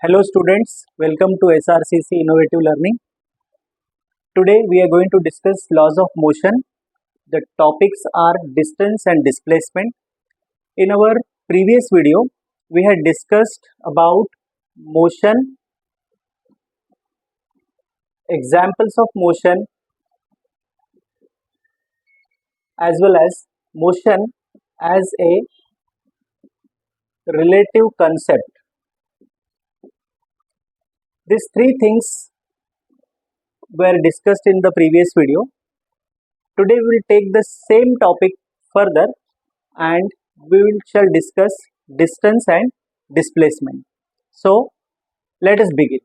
Hello students, welcome to SRCC Innovative Learning. Today we are going to discuss laws of motion. The topics are distance and displacement. In our previous video, we had discussed about motion, examples of motion, as well as motion as a relative concept. These three things were discussed in the previous video. Today we will take the same topic further and shall discuss distance and displacement. So let us begin.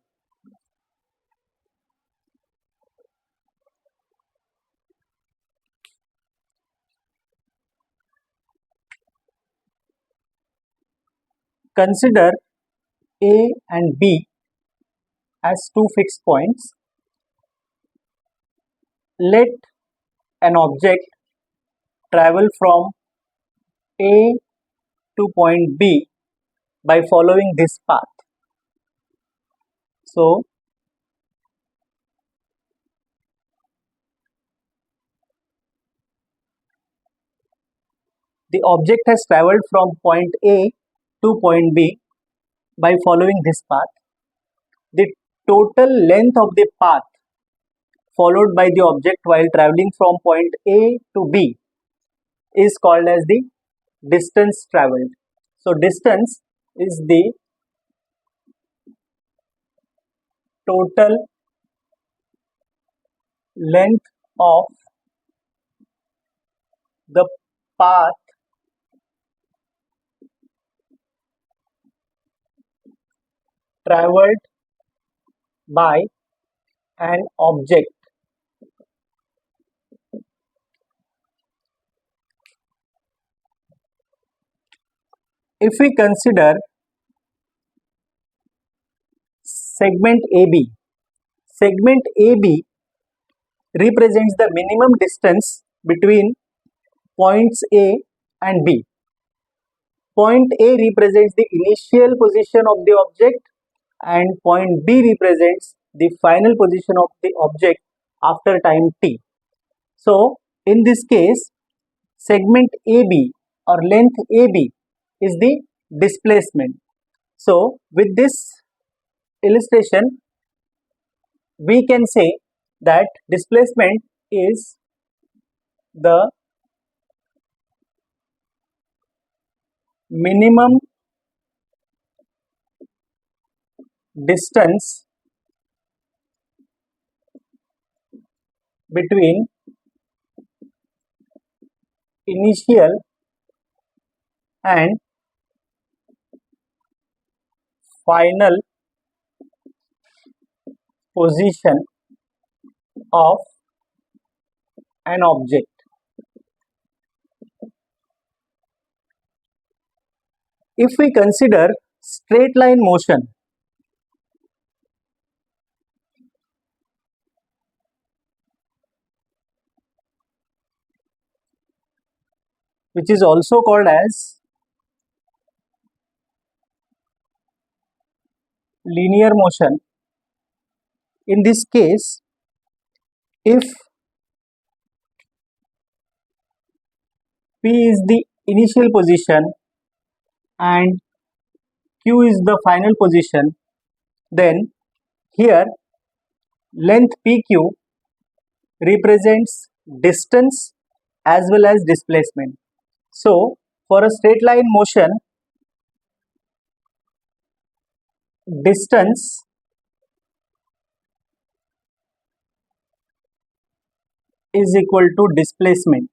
Consider A and B as two fixed points. Let an object travel from A to point B by following this path. So the object has traveled from point A to point B by following this path. The total length of the path followed by the object while traveling from point A to B is called as the distance traveled. So distance is the total length of the path traveled by an object. If we consider segment AB represents the minimum distance between points A and B. Point A represents the initial position of the object and point B represents the final position of the object after time t. So in this case, segment AB or length AB is the displacement. So with this illustration, we can say that displacement is the minimum distance between initial and final position of an object. If we consider straight line motion, which is also called as linear motion, in this case, if P is the initial position and Q is the final position, then here length PQ represents distance as well as displacement. So for a straight line motion, distance is equal to displacement.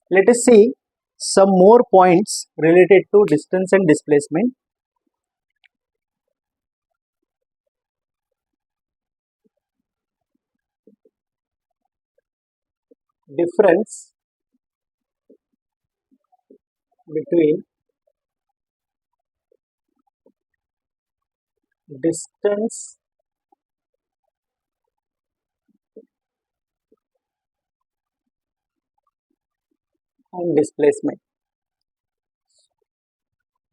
Let us see some more points related to distance and displacement. Difference between distance and displacement.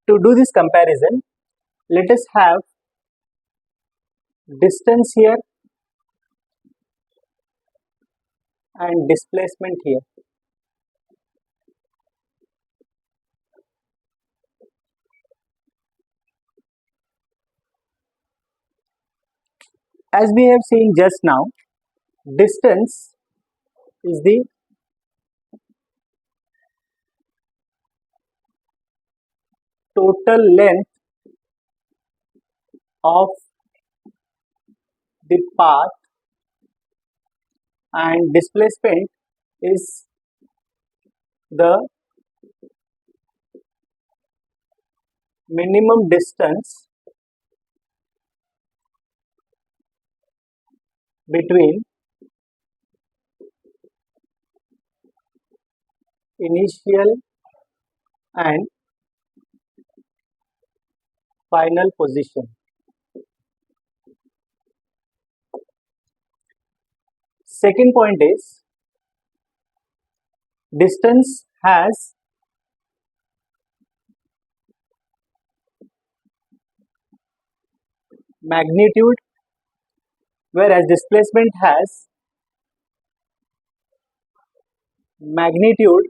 To do this comparison, let us have distance here and displacement here. As we have seen just now, distance is the total length of the path and displacement is the minimum distance between initial and final position. Second point is distance has magnitude, whereas displacement has magnitude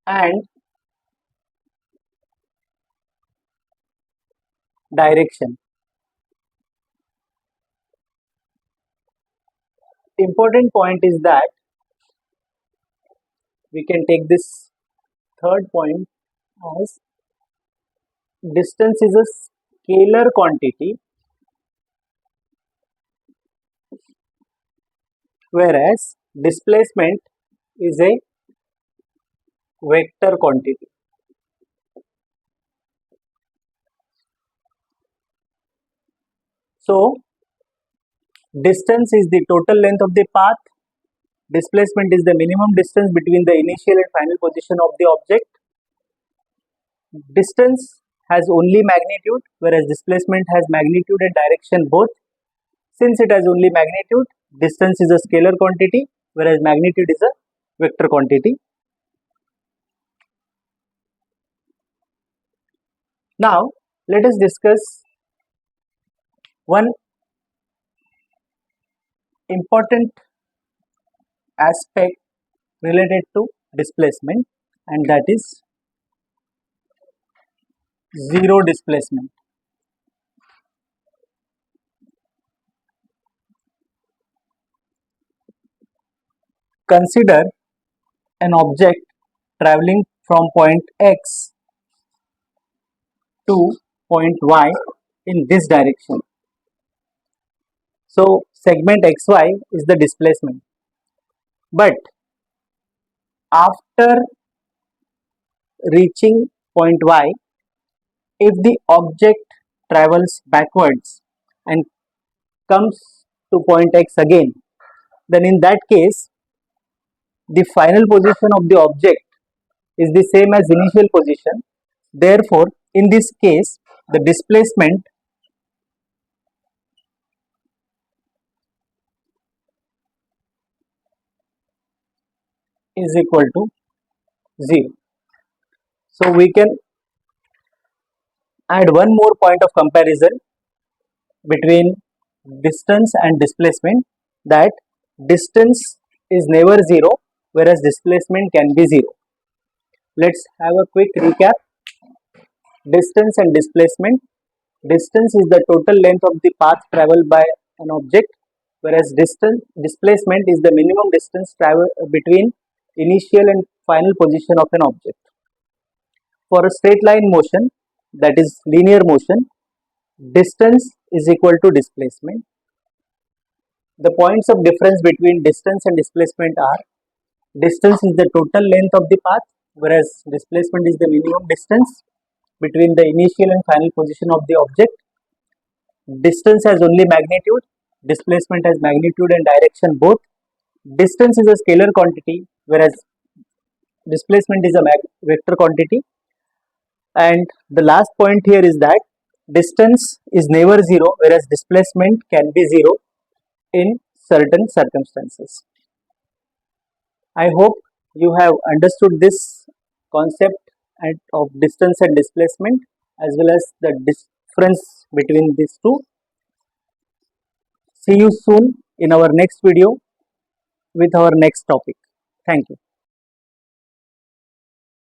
and direction. Important point is that we can take this third point as distance is a scalar quantity, whereas displacement is a vector quantity. So, distance is the total length of the path, displacement is the minimum distance between the initial and final position of the object. Distance has only magnitude, whereas displacement has magnitude and direction both. Since it has only magnitude, distance is a scalar quantity, whereas magnitude is a vector quantity. Now, let us discuss one important aspect related to displacement, and that is zero displacement. Consider an object traveling from point X to point Y in this direction. So, segment XY is the displacement. But after reaching point Y, if the object travels backwards and comes to point X again, then in that case, the final position of the object is the same as initial position. Therefore, in this case, the displacement is equal to 0. So, we can add one more point of comparison between distance and displacement, that distance is never 0, whereas displacement can be 0. Let's have a quick recap. Distance and displacement. Distance is the total length of the path traveled by an object, whereas displacement is the minimum distance traveled between initial and final position of an object. For a straight line motion, that is linear motion, distance is equal to displacement. The points of difference between distance and displacement are: distance is the total length of the path, whereas displacement is the minimum distance between the initial and final position of the object. Distance has only magnitude, displacement has magnitude and direction both. Distance is a scalar quantity, whereas displacement is a vector quantity. And the last point here is that distance is never 0, whereas displacement can be 0 in certain circumstances. I hope you have understood this concept of distance and displacement as well as the difference between these two. See you soon in our next video with our next topic. Thank you.